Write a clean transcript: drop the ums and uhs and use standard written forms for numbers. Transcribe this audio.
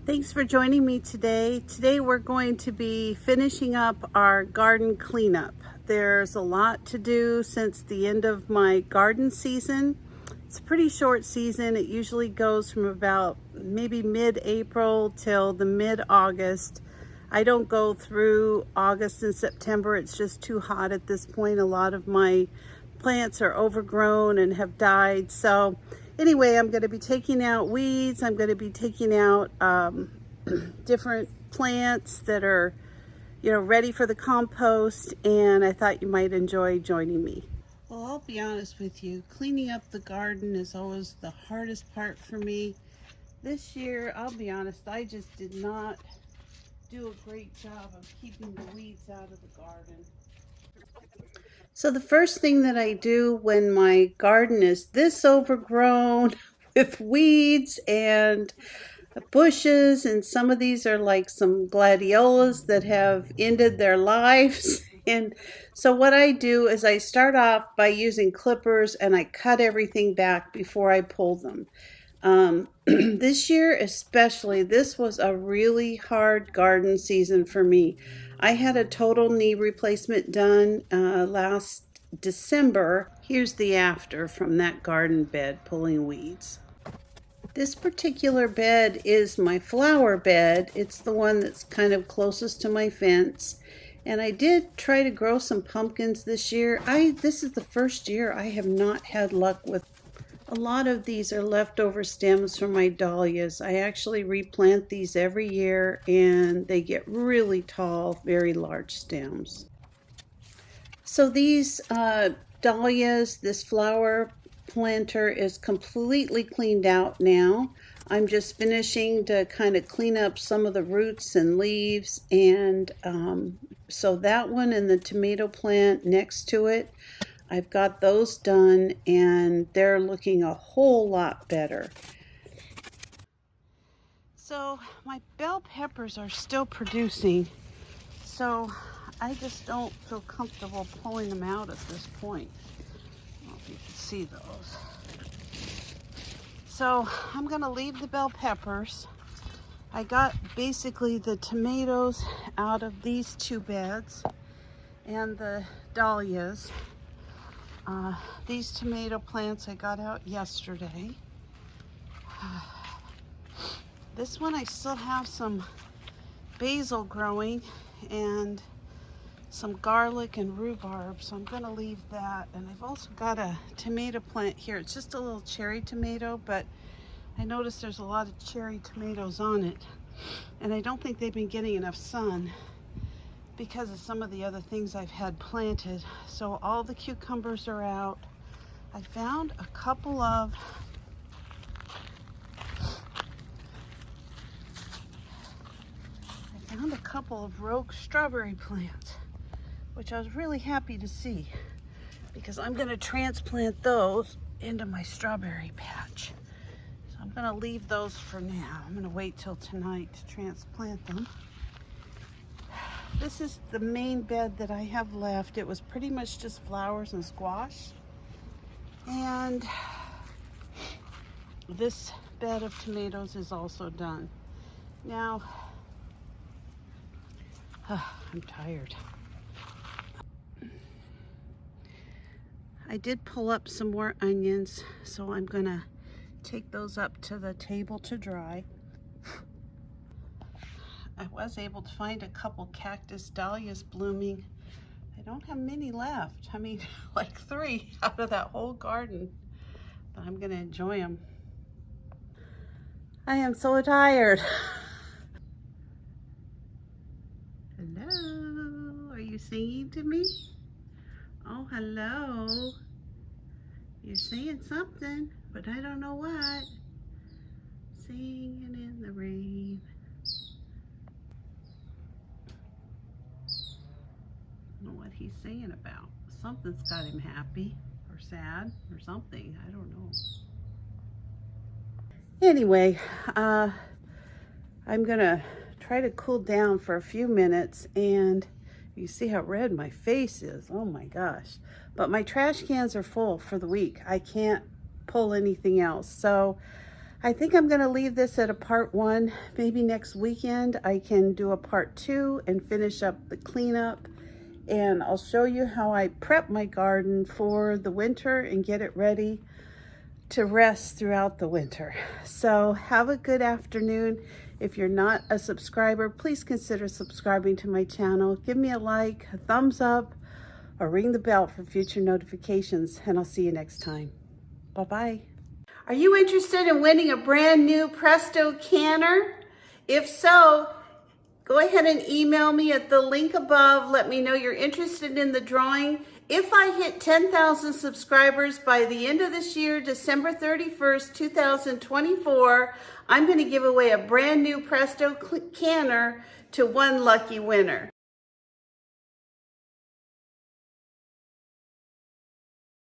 Thanks for joining me today. Today we're going to be finishing up our garden cleanup. There's a lot to do since the end of my garden season. It's a pretty short season. It usually goes from about maybe mid-April till the mid-August. I don't go through August and September. It's just too hot at this point. A lot of my plants are overgrown and have died. So anyway, I'm going to be taking out weeds. I'm going to be taking out different plants that are, ready for the compost, and I thought you might enjoy joining me. Well, I'll be honest with you, cleaning up the garden is always the hardest part for me. This year, I'll be honest, I just did not do a great job of keeping the weeds out of the garden. So the first thing that I do when my garden is this overgrown with weeds and bushes, and some of these are like some gladiolas that have ended their lives. And so what I do is I start off by using clippers and I cut everything back before I pull them. This year especially, this was a really hard garden season for me. I had a total knee replacement done last December. Here's the after from that garden bed pulling weeds. This particular bed is my flower bed. It's the one that's kind of closest to my fence. And I did try to grow some pumpkins this year. This is the first year I have not had luck with. A lot of these are leftover stems from my dahlias. I actually replant these every year and they get really tall, very large stems. So these dahlias, this flower planter is completely cleaned out now. I'm just finishing to kind of clean up some of the roots and leaves, and so that one and the tomato plant next to it, I've got those done and they're looking a whole lot better. So my bell peppers are still producing, so I just don't feel comfortable pulling them out at this point. I don't know if you can see those. So I'm gonna leave the bell peppers. I got basically the tomatoes out of these two beds and the dahlias. These tomato plants I got out yesterday. This one I still have some basil growing and some garlic and rhubarb, so I'm going to leave that. And I've also got a tomato plant here. It's just a little cherry tomato, but I noticed there's a lot of cherry tomatoes on it, and I don't think they've been getting enough sun because of some of the other things I've had planted. So all the cucumbers are out. I found a couple of rogue strawberry plants, which I was really happy to see because I'm going to transplant those into my strawberry patch. So I'm going to leave those for now. I'm going to wait till tonight to transplant them. This is the main bed that I have left. It was pretty much just flowers and squash. And this bed of tomatoes is also done. Now, I'm tired. I did pull up some more onions, so I'm gonna take those up to the table to dry. I was able to find a couple cactus dahlias blooming. I don't have many left. I mean, like 3 out of that whole garden, but I'm gonna enjoy them. I am so tired. Hello, are you singing to me? Oh, hello. You're saying something, but I don't know what. Singing in the rain. I don't know what he's saying about. Something's got him happy or sad or something. I don't know. Anyway, I'm gonna try to cool down for a few minutes, and you see how red my face is. Oh my gosh. But my trash cans are full for the week. I can't pull anything else. So I think I'm gonna leave this at a part 1. Maybe next weekend I can do a part 2 and finish up the cleanup. And I'll show you how I prep my garden for the winter and get it ready to rest throughout the winter. So have a good afternoon. If you're not a subscriber, please consider subscribing to my channel. Give me a like, a thumbs up, or ring the bell for future notifications, and I'll see you next time. Bye-bye. Are you interested in winning a brand new Presto canner? If so, go ahead and email me at the link above. Let me know you're interested in the drawing. If I hit 10,000 subscribers by the end of this year, December 31st, 2024, I'm going to give away a brand new Presto canner to one lucky winner.